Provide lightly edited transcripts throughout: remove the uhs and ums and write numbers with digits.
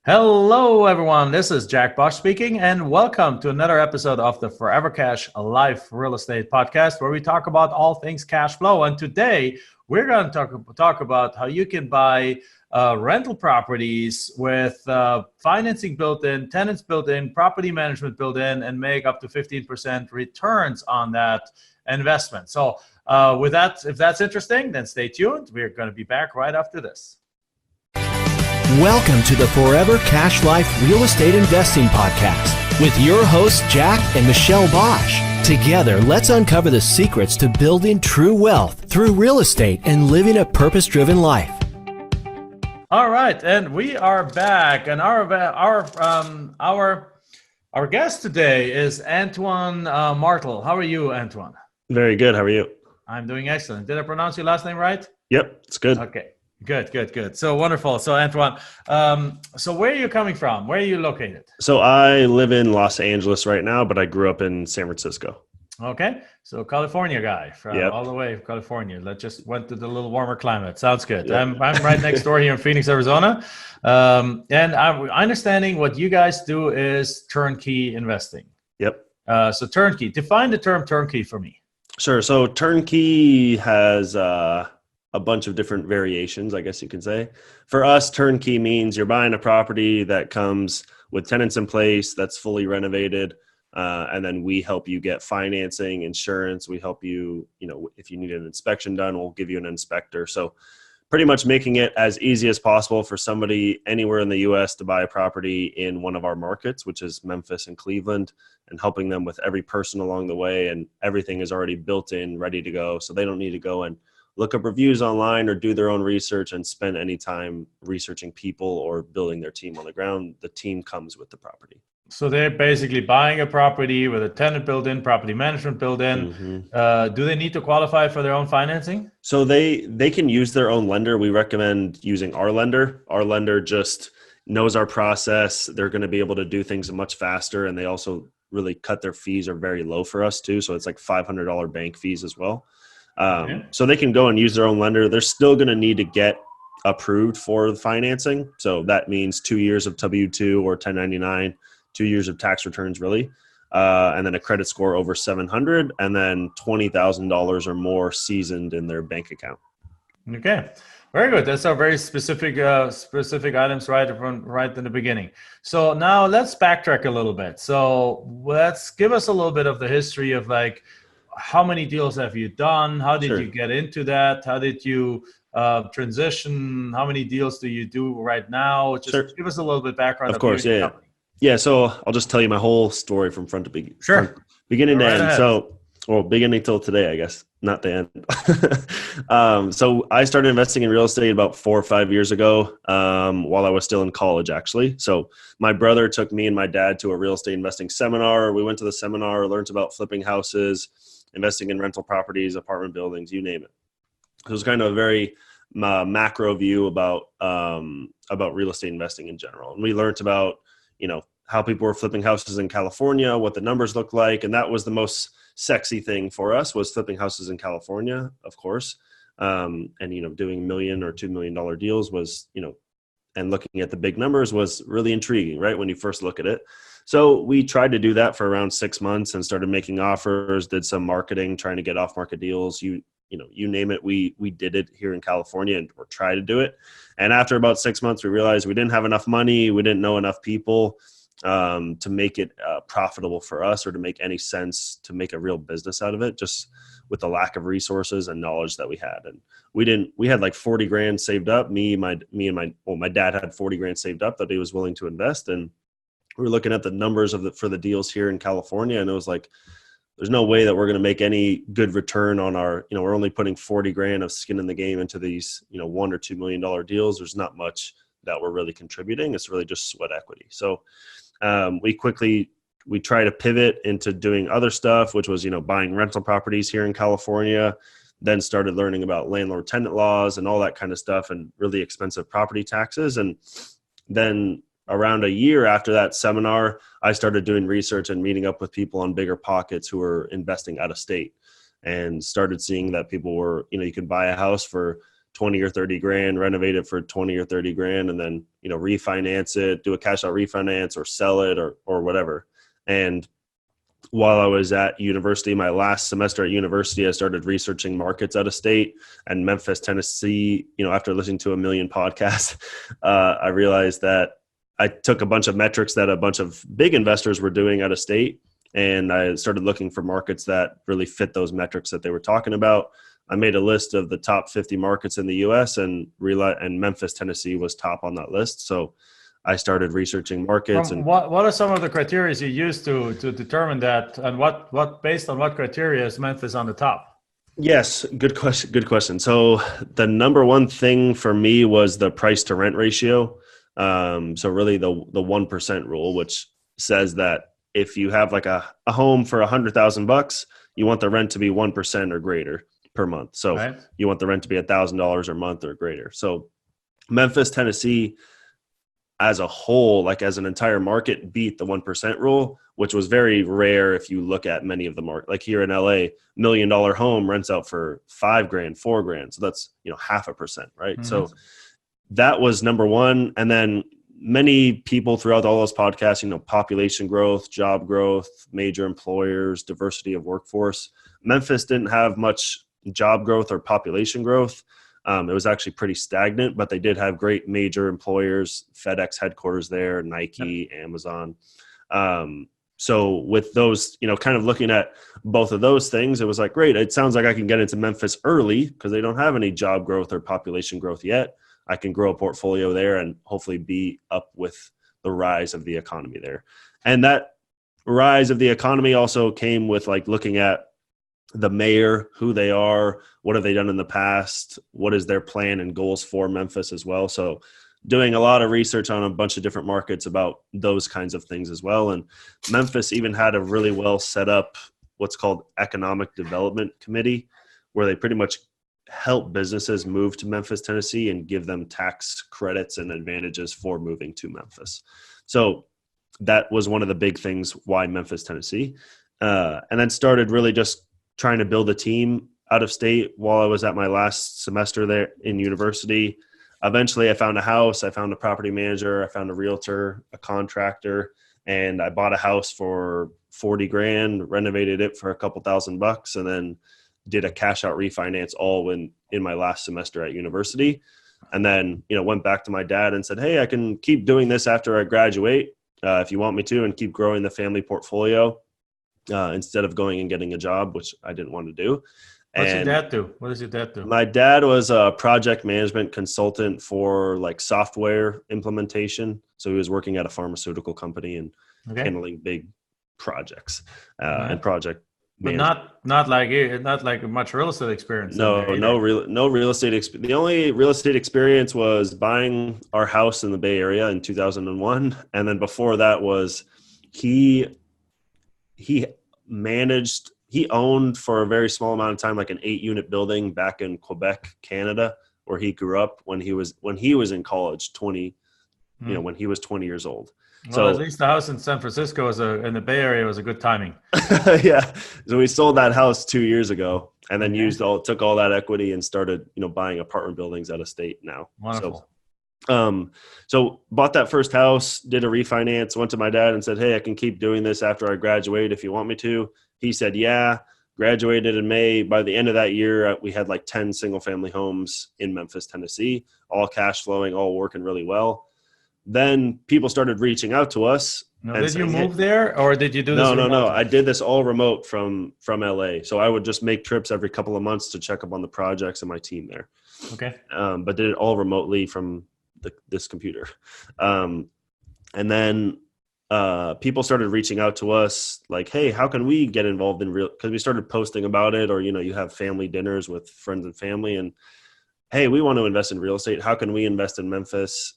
Hello, everyone. This is Jack Bosch speaking, and welcome to another episode of the Forever Cash Life Real Estate Podcast, where we talk about all things cash flow. And today, we're going to talk about how you can buy rental properties with financing built in, tenants built in, property management built in, and make up to 15% returns on that investment. So, with that, if that's interesting, then stay tuned. We're going to be back right after this. Welcome to the Forever Cash Life Real Estate Investing Podcast with your hosts, Jack and Michelle Bosch. Together, let's uncover the secrets to building true wealth through real estate and living a purpose-driven life. All right, and we are back, and our guest today is Antoine Martel. How are you, Antoine? Very good. How are you? I'm doing excellent. Did I pronounce your last name right? Yep, it's good. Okay. Good. So wonderful. So Antoine, so where are you coming from? Where are you located? So I live in Los Angeles right now, but I grew up in San Francisco. Okay. So California guy from all the way from California. That just went to the little warmer climate. Sounds good. Yep. I'm right next door here in Phoenix, Arizona. And I'm understanding what you guys do is turnkey investing. Yep. So turnkey, define the term turnkey for me. Sure. So turnkey has a bunch of different variations, I guess you can say. For us, turnkey means you're buying a property that comes with tenants in place, that's fully renovated, and then we help you get financing, insurance. We help you, if you need an inspection done, we'll give you an inspector. So pretty much making it as easy as possible for somebody anywhere in the U.S. to buy a property in one of our markets, which is Memphis and Cleveland, and helping them with every person along the way. And everything is already built in, ready to go. So they don't need to go and look up reviews online or do their own research and spend any time researching people or building their team on the ground. The team comes with the property. So they're basically buying a property with a tenant built in, property management built in. Mm-hmm. Do they need to qualify for their own financing? So they can use their own lender. We recommend using our lender. Our lender just knows our process. They're going to be able to do things much faster. And they also really cut their fees are very low for us too. So it's like $500 bank fees as well. So they can go and use their own lender. They're still going to need to get approved for the financing. So that means 2 years of W-2 or 1099, 2 years of tax returns really, and then a credit score over 700, and then $20,000 or more seasoned in their bank account. Okay, very good. That's our very specific items right in the beginning. So now let's backtrack a little bit. So let's give us a little bit of the history of like, how many deals have you done? How did you get into that? How did you transition? How many deals do you do right now? Just give us a little bit background. Of course, yeah. Yeah, so I'll just tell you my whole story from front to beginning to end. Ahead. So, beginning till today, I guess, not the end. So I started investing in real estate about 4 or 5 years ago while I was still in college, actually. So my brother took me and my dad to a real estate investing seminar. We went to the seminar, learned about flipping houses, investing in rental properties, apartment buildings, you name it. It was kind of a very macro view about real estate investing in general. And we learned about, how people were flipping houses in California, what the numbers look like. And that was the most sexy thing for us, was flipping houses in California, of course. And, doing $1 million or $2 million deals was, and looking at the big numbers was really intriguing, right? When you first look at it. So we tried to do that for around 6 months and started making offers, did some marketing, trying to get off market deals. You name it. We did it here in California or try to do it. And after about 6 months, we realized we didn't have enough money. We didn't know enough people to make it profitable for us or to make any sense to make a real business out of it, just with the lack of resources and knowledge that we had. And we had like 40 grand saved up. My dad had 40 grand saved up that he was willing to invest. And we were looking at the numbers for the deals here in California. And it was like, there's no way that we're going to make any good return on our, we're only putting 40 grand of skin in the game into these, $1 or $2 million deals. There's not much that we're really contributing. It's really just sweat equity. So we try to pivot into doing other stuff, which was, buying rental properties here in California, then started learning about landlord tenant laws and all that kind of stuff and really expensive property taxes. And then around a year after that seminar, I started doing research and meeting up with people on bigger pockets who were investing out of state, and started seeing that people were, you could buy a house for 20 or 30 grand, renovate it for 20 or 30 grand, and then, refinance it, do a cash out refinance or sell it or whatever. And while I was at university, my last semester at university, I started researching markets out of state, and Memphis, Tennessee, after listening to a million podcasts, I realized that I took a bunch of metrics that a bunch of big investors were doing out of state, and I started looking for markets that really fit those metrics that they were talking about. I made a list of the top 50 markets in the US, and Memphis, Tennessee was top on that list. So I started researching markets. And what are some of the criteria you used to determine that, and what based on what criteria is Memphis on the top? Yes, good question. So the number one thing for me was the price to rent ratio. So really the 1% rule, which says that if you have like a home for $100,000, you want the rent to be 1% or greater per month. So right. You want the rent to be $1,000 a month or greater. So Memphis, Tennessee, as a whole, like as an entire market, beat the 1% rule, which was very rare if you look at many of the market. Like here in LA, $1 million home rents out for $5,000, $4,000. So that's 0.5%, right? Mm-hmm. So that was number one. And then many people throughout all those podcasts, population growth, job growth, major employers, diversity of workforce. Memphis didn't have much job growth or population growth. It was actually pretty stagnant, but they did have great major employers, FedEx headquarters there, Nike, Amazon. So with those, kind of looking at both of those things, it was like, great, it sounds like I can get into Memphis early because they don't have any job growth or population growth yet. I can grow a portfolio there and hopefully be up with the rise of the economy there. And that rise of the economy also came with like looking at the mayor, who they are, what have they done in the past, what is their plan and goals for Memphis as well. So doing a lot of research on a bunch of different markets about those kinds of things as well. And Memphis even had a really well set up what's called economic development committee, where they pretty much help businesses move to Memphis, Tennessee, and give them tax credits and advantages for moving to Memphis. So that was one of the big things why Memphis, Tennessee. And then started really just trying to build a team out of state while I was at my last semester there in university. Eventually I found a house, I found a property manager, I found a realtor, a contractor, and I bought a house for $40,000, renovated it for a couple $1,000, and then did a cash out refinance all in my last semester at university. And then, went back to my dad and said, hey, I can keep doing this after I graduate if you want me to, and keep growing the family portfolio. Instead of going and getting a job, which I didn't want to do. What's your dad do? What does your dad do? My dad was a project management consultant for like software implementation. So he was working at a pharmaceutical company and handling big projects and project management. But not like much real estate experience. No real estate experience. The only real estate experience was buying our house in the Bay Area in 2001. And then before that was he owned for a very small amount of time, like an 8-unit building back in Quebec, Canada, where he grew up when he was in college, when he was 20 years old. Well, so at least the house in San Francisco in the Bay Area was a good timing. Yeah. So we sold that house 2 years ago and then took all that equity and started, buying apartment buildings out of state now. Wonderful. So bought that first house, did a refinance, went to my dad and said, hey, I can keep doing this after I graduate if you want me to. He said, yeah, graduated in May. By the end of that year, we had like 10 single family homes in Memphis, Tennessee, all cash flowing, all working really well. Then people started reaching out to us. Now, did you move there or did you do this? No. I did this all remote from LA. So I would just make trips every couple of months to check up on the projects and my team there. Okay. But did it all remotely from this computer. And then people started reaching out to us like, hey, how can we get involved in because we started posting about it, or, you have family dinners with friends and family and, hey, we want to invest in real estate. How can we invest in Memphis?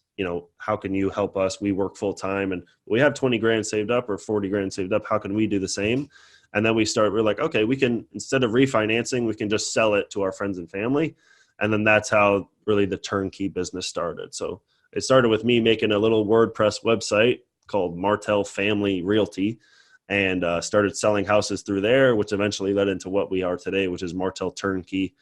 How can you help us? We work full time and we have $20,000 saved up or $40,000 saved up. How can we do the same? And then we're like, okay, we can, instead of refinancing, we can just sell it to our friends and family. And then that's how really the turnkey business started. So it started with me making a little WordPress website called Martel Family Realty and started selling houses through there, which eventually led into what we are today, which is Martel Turnkey.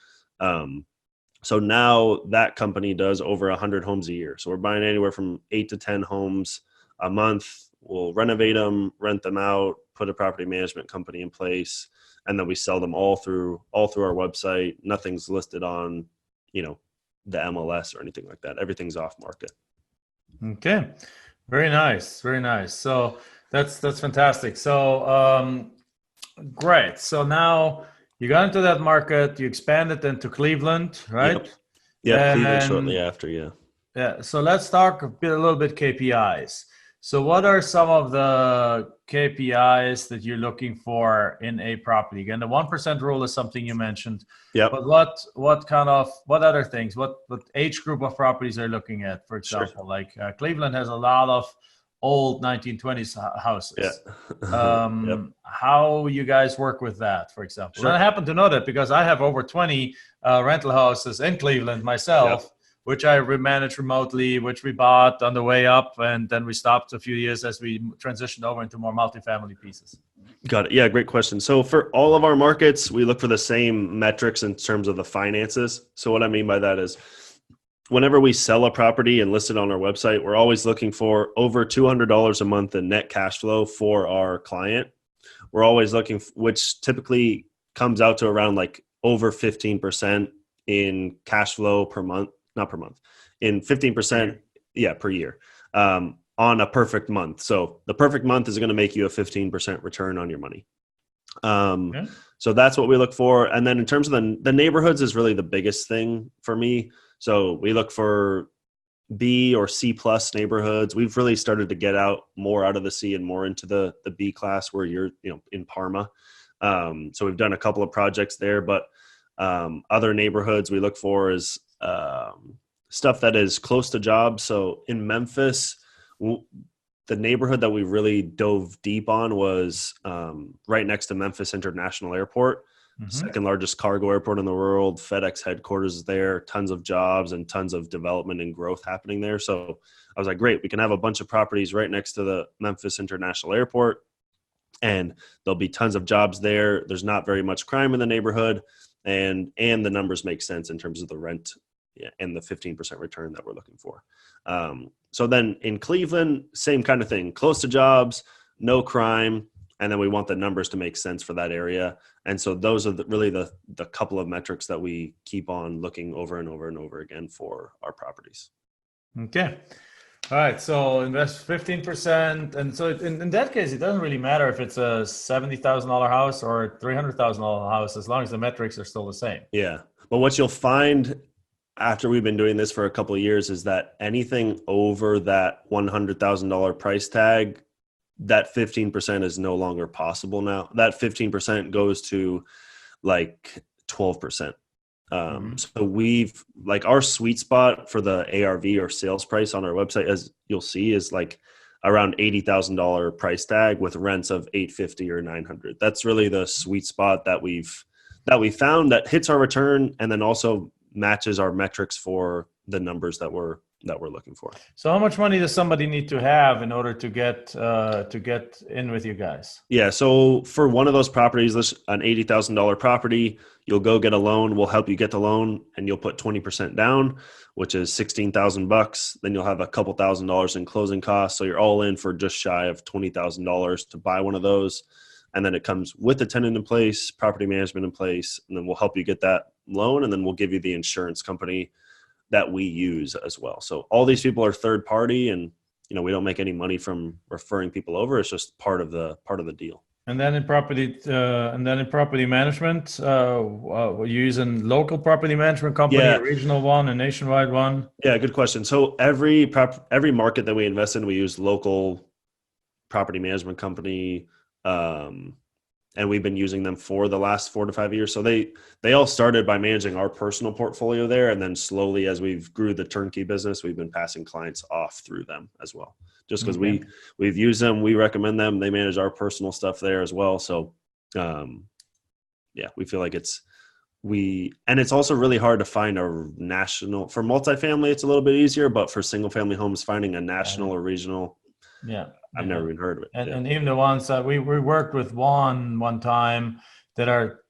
So now that company does over 100 homes a year. So we're buying anywhere from 8 to 10 homes a month. We'll renovate them, rent them out, put a property management company in place, and then we sell them all through our website. Nothing's listed on, the MLS or anything like that. Everything's off market. Okay. Very nice. Very nice. So that's fantastic. So great. So now you got into that market, you expanded into Cleveland, right? Yep. Cleveland shortly after, yeah. Yeah. So let's talk a little bit KPIs. So what are some of the KPIs that you're looking for in a property? Again, the 1% rule is something you mentioned. Yeah. But what other things? What age group of properties are you looking at? For example, Sure. like Cleveland has a lot of old 1920s houses. Yeah. Yep. How you guys work with that, for example? Sure. And I happen to know that because I have over 20 rental houses in Cleveland myself. Yep. Which I manage remotely, which we bought on the way up, and then we stopped a few years as we transitioned over into more multifamily pieces. Got it. Yeah, great question. So for all of our markets, we look for the same metrics in terms of the finances. So what I mean by that is whenever we sell a property and list it on our website, we're always looking for over $200 a month in net cash flow for our client. We're always looking, which typically comes out to around like over 15% in cash flow per month. Not per month, in 15%, per year, on a perfect month. So the perfect month is going to make you a 15% return on your money. So that's what we look for. And then in terms of the neighborhoods is really the biggest thing for me. So we look for B or C plus neighborhoods. We've really started to get more out of the C and more into the B class where you're, in Parma. So we've done a couple of projects there, but other neighborhoods we look for is stuff that is close to jobs. So in Memphis, the neighborhood that we really dove deep on was right next to Memphis International Airport, second largest cargo airport in the world. FedEx headquarters is there, tons of jobs and tons of development and growth happening there. So I was like, great, we can have a bunch of properties right next to the Memphis International Airport, and there'll be tons of jobs there. There's not very much crime in the neighborhood, and the numbers make sense in terms of the rent and the 15% return that we're looking for. So then in Cleveland, same kind of thing, close to jobs, no crime, and then we want the numbers to make sense for that area. And so those are really the couple of metrics that we keep on looking over and over and over again for our properties. Okay. All right. So invest 15%. And so in that case, it doesn't really matter if it's a $70,000 house or a $300,000 house, as long as the metrics are still the same. Yeah. But what you'll find after we've been doing this for a couple of years is that anything over that $100,000 price tag, that 15% is no longer possible now. That 15% goes to like 12%. So we've like our sweet spot for the ARV or sales price on our website, as you'll see, is like around $80,000 price tag with rents of $850 or $900. That's really the sweet spot that we found that hits our return and then also matches our metrics for the numbers that we're looking for. So how much money does somebody need to have in order to get in with you guys? Yeah. So for one of those properties, an $80,000 property, you'll go get a loan. We'll help you get the loan and you'll put 20% down, which is $16,000. Then you'll have a couple $1,000s in closing costs. So you're all in for just shy of $20,000 to buy one of those. And then it comes with a tenant in place, property management in place, and then we'll help you get that loan. And then we'll give you the insurance company that we use as well. So all these people are third party, and we don't make any money from referring people over. It's just part of the deal. And then in property management, we're using local property management company, a regional one, a nationwide one. Yeah, good question. So every market that we invest in, we use local property management company. And we've been using them for the last 4 to 5 years. So they all started by managing our personal portfolio there. And then slowly, as we've grew the turnkey business, we've been passing clients off through them as well. Just because we've used them, we recommend them. They manage our personal stuff there as well. So, we feel like and it's also really hard to find a national, for multifamily, it's a little bit easier, but for single family homes, finding a national or regional, I've never even heard of it. And even the ones that we worked with one time that are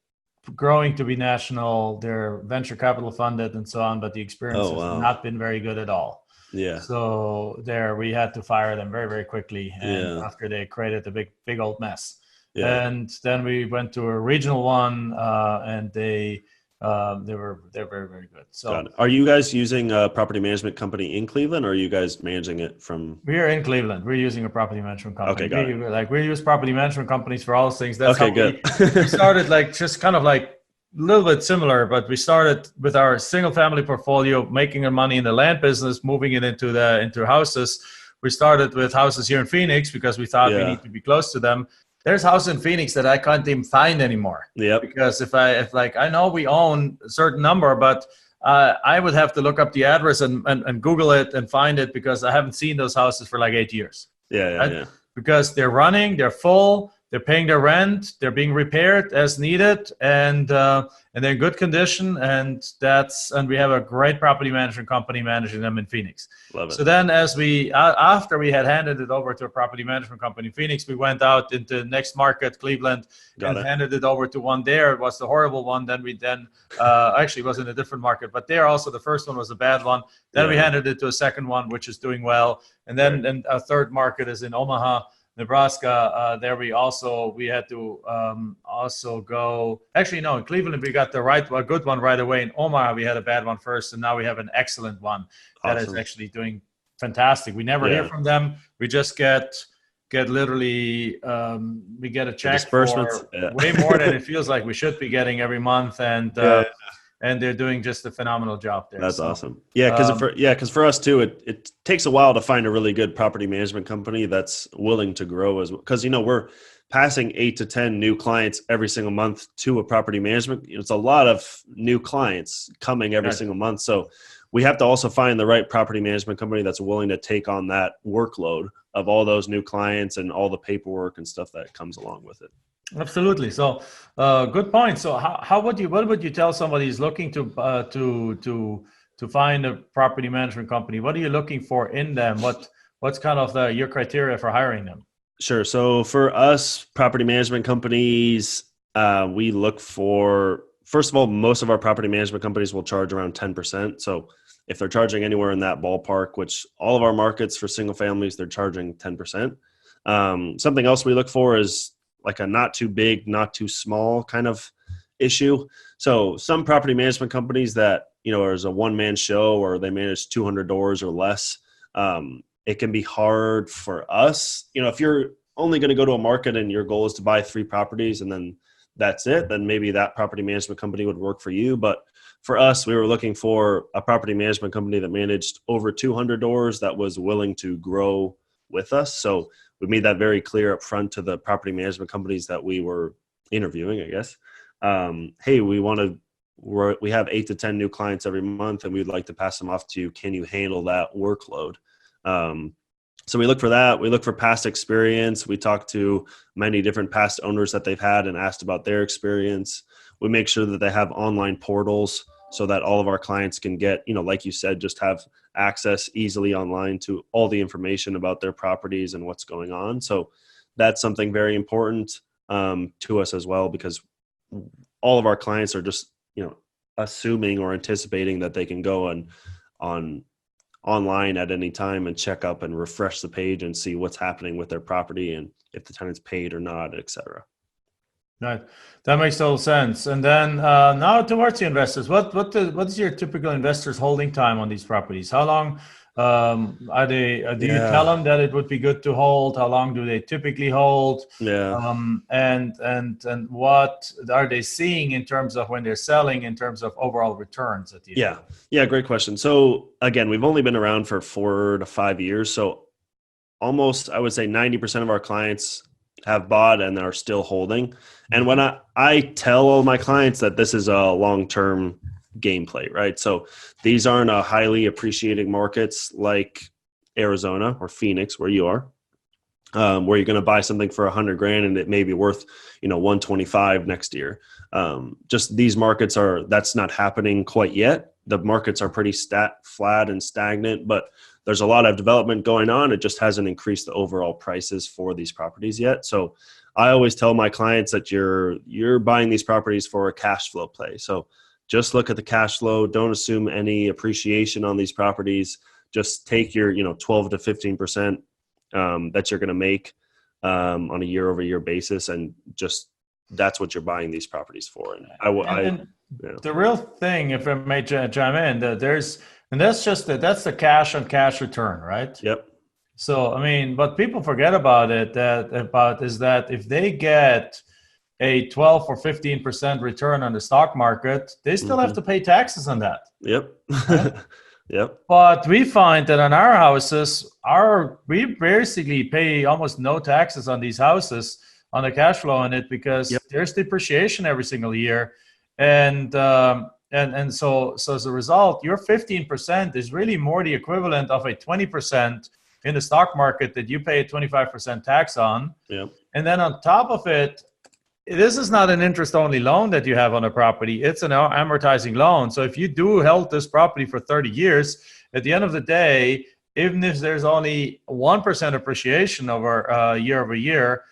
growing to be national. They're venture capital funded and so on, but the experience has not been very good at all. Yeah. So we had to fire them very, very quickly. And after they created a big old mess. Yeah. And then we went to a regional one, and they're very, very good. So are you guys using a property management company in Cleveland, or are you guys managing it from? We're in Cleveland. We're using a property management company. Okay, got it. We use property management companies for all those things. That's okay, good. We started just kind of a little bit similar, but we started with our single family portfolio, making our money in the land business, moving it into houses. We started with houses here in Phoenix because we thought we need to be close to them. There's houses in Phoenix that I can't even find anymore. Yep. Because if I know we own a certain number, but I would have to look up the address and Google it and find it, because I haven't seen those houses for 8 years. Yeah. Because they're running, they're full, they're paying their rent, they're being repaired as needed, and they're in good condition. And we have a great property management company managing them in Phoenix. Love it. So then, after we had handed it over to a property management company in Phoenix, we went out into the next market, Cleveland, handed it over to one there. It was the horrible one. Then actually it was in a different market, but there also the first one was a bad one. Then we handed it to a second one, which is doing well. And then a third market is in Omaha, Nebraska. There we had to also go. Actually, no, in Cleveland we got a good one right away. In Omaha we had a bad one first, and now we have an excellent one that is actually doing fantastic. We never hear from them. We just get literally we get a check for way more than it feels like we should be getting every month, and they're doing just a phenomenal job there. That's awesome. Yeah, because for us too, it takes a while to find a really good property management company that's willing to grow as well. Because we're passing 8 to 10 new clients every single month to a property management. It's a lot of new clients coming every single month. So we have to also find the right property management company that's willing to take on that workload of all those new clients and all the paperwork and stuff that comes along with it. Absolutely. So, good point. So, what would you tell somebody who's looking to find a property management company? What are you looking for in them? What's kind of your criteria for hiring them? Sure. So for us, property management companies, we look for, first of all, most of our property management companies will charge around 10%. So if they're charging anywhere in that ballpark, which all of our markets for single families, they're charging 10%. Something else we look for is like a not too big, not too small kind of issue. So some property management companies that, there's a one-man show or they manage 200 doors or less, it can be hard for us. If you're only going to go to a market and your goal is to buy 3 properties and then that's it, then maybe that property management company would work for you. But for us, we were looking for a property management company that managed over 200 doors that was willing to grow with us. So we made that very clear up front to the property management companies that we were interviewing, I guess. Hey, we have 8 to 10 new clients every month and we'd like to pass them off to you. Can you handle that workload? So we look for that. We look for past experience. We talk to many different past owners that they've had and asked about their experience. We make sure that they have online portals so that all of our clients can get, like you said, just have access easily online to all the information about their properties and what's going on. So that's something very important to us as well, because all of our clients are just, assuming or anticipating that they can go on online at any time and check up and refresh the page and see what's happening with their property and if the tenant's paid or not, et cetera. Right. That makes total sense. And then now towards the investors, what is your typical investor's holding time on these properties? How long are they? Do you tell them that it would be good to hold? How long do they typically hold? Yeah. And what are they seeing in terms of when they're selling, in terms of overall returns at the end? Yeah. Great question. So again, we've only been around for 4 to 5 years. So almost, I would say 90% of our clients have bought and are still holding. And when I tell all my clients that this is a long-term gameplay, right? So these aren't a highly appreciating markets like Arizona or Phoenix, where you are, where you're going to buy something for $100,000 and it may be worth, $125,000 next year. Just these markets that's not happening quite yet. The markets are pretty flat and stagnant, but there's a lot of development going on. It just hasn't increased the overall prices for these properties yet. So I always tell my clients that you're buying these properties for a cash flow play. So just look at the cash flow. Don't assume any appreciation on these properties. Just take your 12 to 15% that you're going to make on a year over year basis, and just that's what you're buying these properties for. And the real thing, if I may chime in, that's the cash on cash return, right? Yep. So, I mean, what people forget about is that if they get a 12 or 15% return on the stock market, they still have to pay taxes on that. Yep. Right? Yep. But we find that on our houses, we basically pay almost no taxes on these houses on the cash flow on it, because there's depreciation every single year. And so as a result, your 15% is really more the equivalent of a 20% in the stock market that you pay a 25% tax on. Yep. And then on top of it, this is not an interest-only loan that you have on a property. It's an amortizing loan. So if you do hold this property for 30 years, at the end of the day, even if there's only 1% appreciation over year,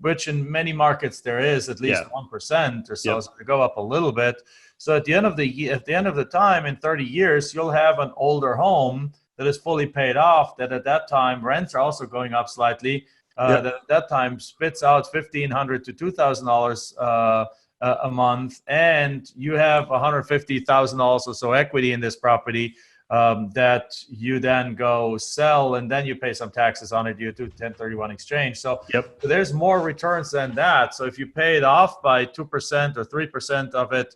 which in many markets there is at least 1% or so, so to go up a little bit. So at the end of the time, in 30 years, you'll have an older home that is fully paid off, that at that time rents are also going up slightly, that at that time spits out $1,500 to $2,000 a month, and you have $150,000 or so equity in this property that you then go sell, and then you pay some taxes on it. You do 1031 exchange. So there's more returns than that. So if you pay it off by 2% or 3% of it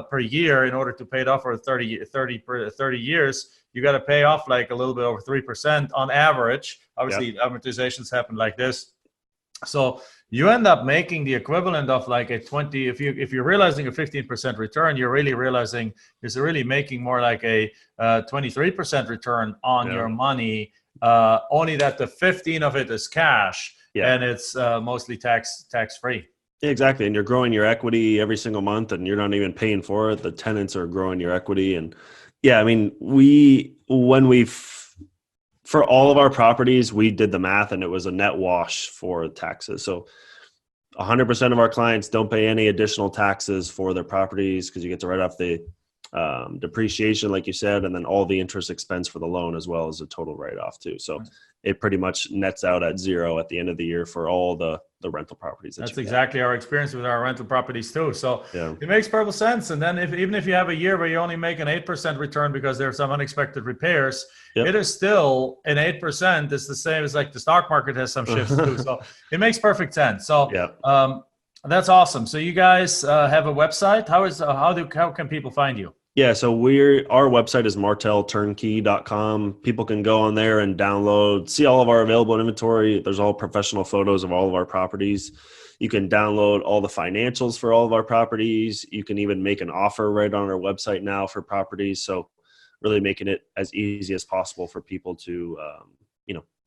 per year in order to pay it off for 30 years, you got to pay off like a little bit over 3% on average. Obviously, amortizations happen like this. So you end up making the equivalent of like a 20. If you're realizing a 15% return, you're really making more like a 23% return on your money. Only that the 15 of it is cash, and it's mostly tax free. Exactly, and you're growing your equity every single month, and you're not even paying for it. The tenants are growing your equity, and I mean, for all of our properties, we did the math, and it was a net wash for taxes. So 100% of our clients don't pay any additional taxes for their properties, because you get to write off the depreciation, like you said, and then all the interest expense for the loan, as well as a total write-off too. So it pretty much nets out at zero at the end of the year for all the rental properties. That's exactly our experience with our rental properties too. So it makes perfect sense. And then even if you have a year where you only make an 8% return because there are some unexpected repairs, it is still an 8%. It's the same as like the stock market has some shifts too. So it makes perfect sense. So that's awesome. So you guys have a website. How can people find you? Yeah, so our website is martelturnkey.com. People can go on there and see all of our available inventory. There's all professional photos of all of our properties. You can download all the financials for all of our properties. You can even make an offer right on our website now for properties. So really making it as easy as possible for people to,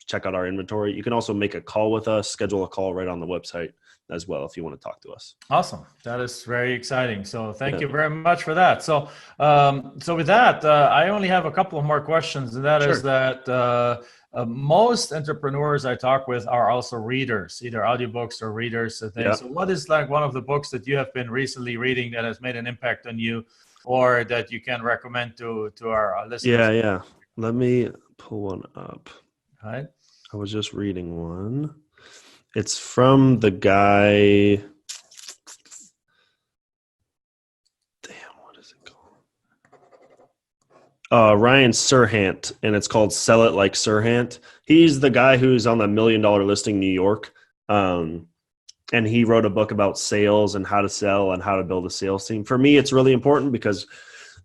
check out our inventory. You can also make a call with us, schedule a call right on the website as well if you want to talk to us. Awesome. That is very exciting. So thank you very much for that. So with that, I only have a couple of more questions, and that is that most entrepreneurs I talk with are also readers, either audiobooks or readers. So what is like one of the books that you have been recently reading that has made an impact on you, or that you can recommend to our listeners? Yeah. Let me pull one up. All right. I was just reading one. It's from the guy. What is it called? Ryan Serhant, and it's called Sell It Like Serhant. He's the guy who's on the $1 Million Listing New York. And he wrote a book about sales and how to sell and how to build a sales team. For me, it's really important because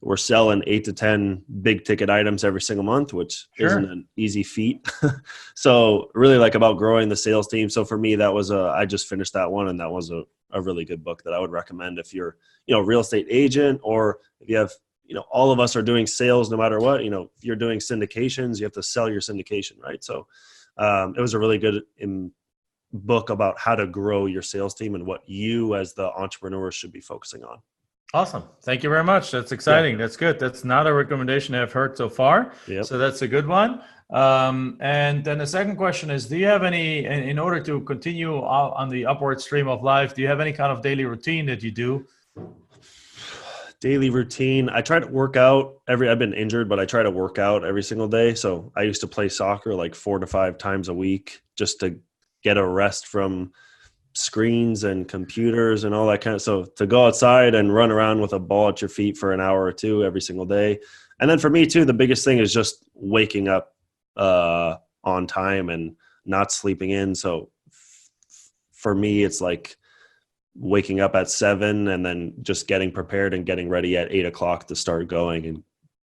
we're selling 8 to 10 big ticket items every single month, which isn't an easy feat. So really like about growing the sales team. So for me, that was I just finished that one, and that was a really good book that I would recommend if you're, a real estate agent, or if you have, all of us are doing sales no matter what. If you're doing syndications, you have to sell your syndication, right? So it was a really good book about how to grow your sales team and what you as the entrepreneur should be focusing on. Awesome. Thank you very much. That's exciting. That's good. That's not a recommendation I've heard so far. So that's a good one. And then the second question is, do you have any, in order to continue on the upward stream of life, do you have any kind of daily routine that you do? Daily routine. I try to work out I've been injured, but I try to work out every single day. So I used to play soccer like 4 to 5 times a week just to get a rest from screens and computers and all that kind of. So to go outside and run around with a ball at your feet for an hour or two every single day. And then for me too, the biggest thing is just waking up on time and not sleeping in. So for me, it's like waking up at 7 and then just getting prepared and getting ready at 8 o'clock to start going and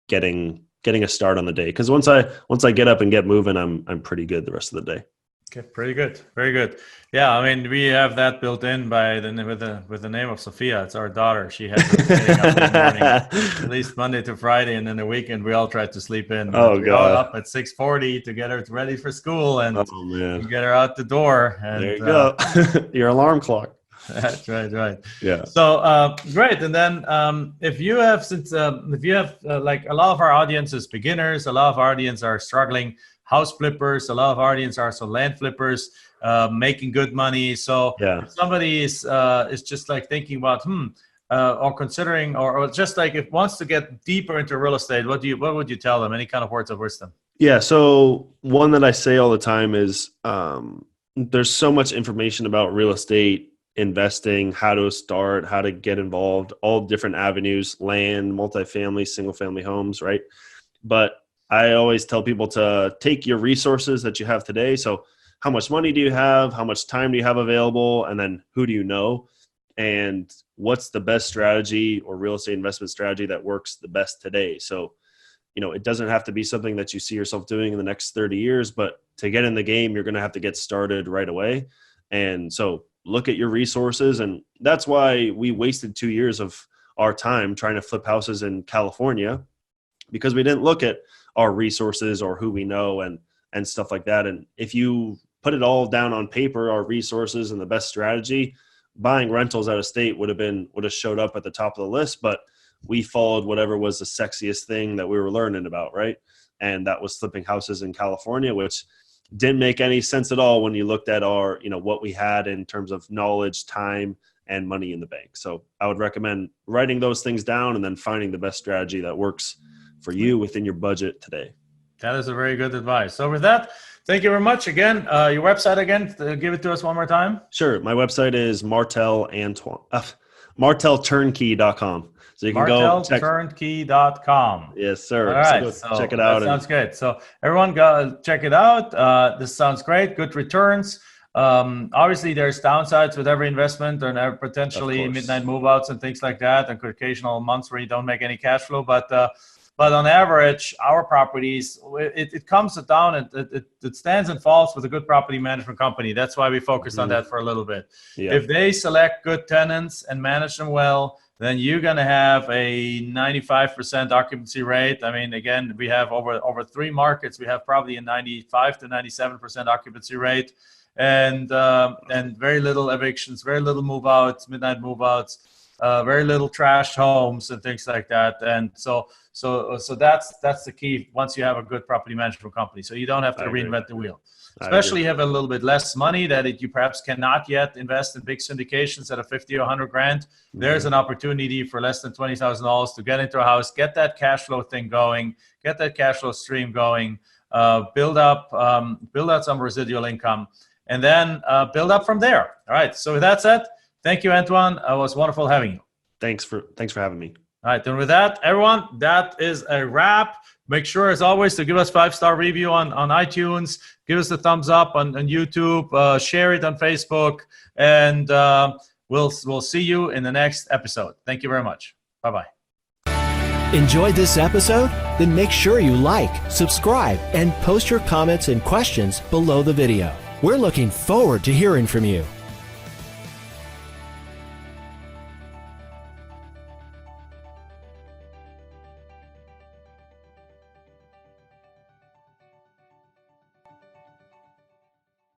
getting a start on the day. Cause once I get up and get moving, I'm pretty good the rest of the day. Okay, pretty good, very good. Yeah, I mean, we have that built in with the name of Sophia. It's our daughter. She has getting up in the morning, at least Monday to Friday, and then the weekend we all try to sleep in. Oh we God! Up at 6:40 to get her ready for school and get her out the door. And, there you go, your alarm clock. That's right. Yeah. So great. And then if you have like a lot of our audience is beginners, a lot of our audience are struggling house flippers, a lot of our audience are also land flippers, making good money. So if somebody is just like thinking about or considering or just like if wants to get deeper into real estate, what would you tell them? Any kind of words of wisdom? Yeah. So one that I say all the time is there's so much information about real estate investing, how to start, how to get involved, all different avenues, land, multifamily, single family homes, right? But I always tell people to take your resources that you have today. So how much money do you have? How much time do you have available? And then who do you know? And what's the best strategy or real estate investment strategy that works the best today? So, it doesn't have to be something that you see yourself doing in the next 30 years, but to get in the game, you're going to have to get started right away. And so look at your resources. And that's why we wasted 2 years of our time trying to flip houses in California, because we didn't look at our resources or who we know and stuff like that. And if you put it all down on paper, our resources and the best strategy, buying rentals out of state would have showed up at the top of the list, but we followed whatever was the sexiest thing that we were learning about. Right. And that was flipping houses in California, which didn't make any sense at all when you looked at our, what we had in terms of knowledge, time, and money in the bank. So I would recommend writing those things down and then finding the best strategy that works for you within your budget today. That is a very good advice. So with that, thank you very much. Again, your website again, give it to us one more time. Sure. My website is martelturnkey.com. So you can go check martelturnkey.com. Yes, sir. All right. So check it out. That sounds good. So everyone go check it out. This sounds great. Good returns. Obviously there's downsides with every investment and potentially midnight move outs and things like that, and occasional months where you don't make any cash flow. But on average, our properties, it comes down and it stands and falls with a good property management company. That's why we focused on that for a little bit. Yeah. If they select good tenants and manage them well, then you're going to have a 95% occupancy rate. I mean, again, we have over 3 markets, we have probably a 95 to 97% occupancy rate, and very little evictions, very little move outs, midnight move outs, very little trashed homes and things like that. And so that's the key once you have a good property management company. So you don't have to reinvent the wheel. Especially have a little bit less money that you perhaps cannot yet invest in big syndications at a 50 or 100 grand. There's an opportunity for less than $20,000 to get into a house, get that cash flow thing going, get that cash flow stream going, build out some residual income, and then build up from there. All right. So with that said, thank you, Antoine. It was wonderful having you. Thanks for having me. All right. And with that, everyone, that is a wrap. Make sure, as always, to give us 5-star review on iTunes. Give us a thumbs up on YouTube. Share it on Facebook. And we'll see you in the next episode. Thank you very much. Bye-bye. Enjoyed this episode? Then make sure you like, subscribe, and post your comments and questions below the video. We're looking forward to hearing from you.